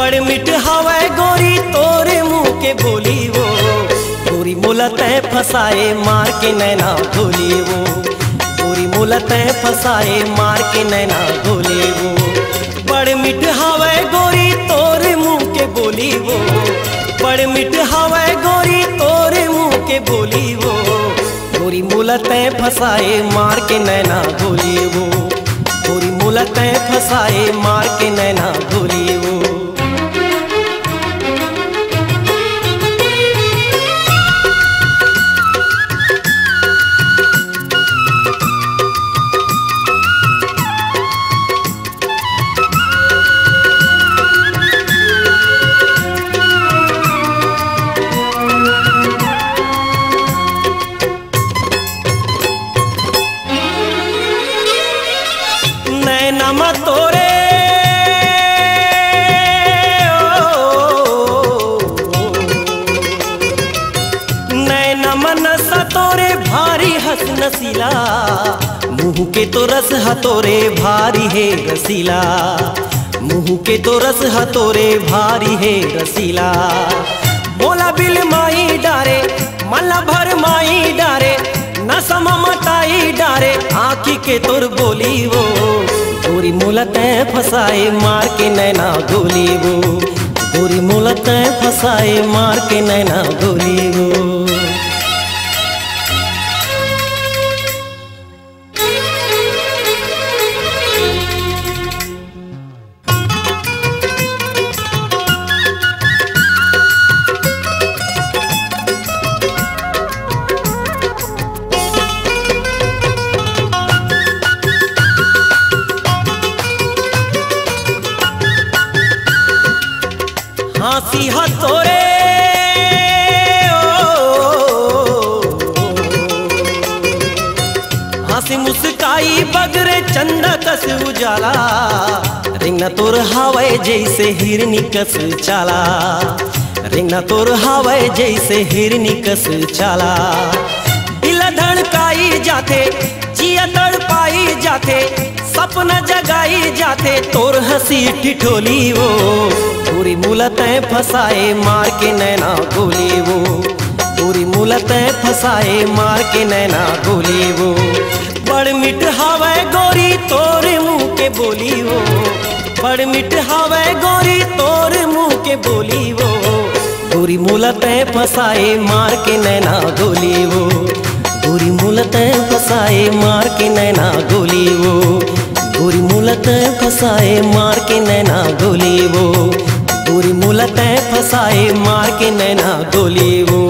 बड़ मिठ हवे गोरी तोरे मुँह के बोली वो, गोरी मोलते फसाए मार के नैना भोली वो, गोरी मोलते फसाए मार के नैना भोली वो। बड़ मिठ हवे गोरी तोरे मुँह के बोली वो, बड़ मिठ हवे गोरी तोरे मुँह के बोली वो, गोरी मोलते फसाए मार के नैना भोली वो, गोरी मोलते फसाए मार के नैना भोली वो। नैनम तोरे नैनम नसा तोरे भारी हंस नसीला, मुँह के तो रस हतोरे भारी है रसीला, मुँह के तो रस हतोरे भारी है रसीला। बोला बिल माई डारे मल्ला भर माई डारे, नसम मताई डारे आँखी के तोर बोली वो, गोरी मोलते फसाए मार के नैना गोली वो, गोरी मोलते फसाए मार के नैना गोली वो। हंसी हथोरे हंसी मुस्काई बगरे चंदा कस उजाला, रिंगना तोर हवाए जैसे हिरनी कस चाला, रिंगना तोर हवाए जैसे हिरनी कस चाला। दिल धड़काई जाते जिया तड़पाई जाते, सपना जगाई जाते तोर हंसी ठिठोली वो, गोरी मोलते फसाए मार के नैना गोली वो, गोरी मोलते फसाए मार के नैना गोली वो। बड़ मिठ हवे गोरी तोरे मुँह के बोली वो, बड़ मिठ हवे गोरी तोरे मुँह के बोली वो, गोरी मोलते फसाए मार के नैना गोली वो, गोरी मोलते फसाए मार के नैना गोली वो, गोरी मोलते फसाए मार के नैना गोली वो, गोरी मोलते फसाए मार के नैना गोली वो।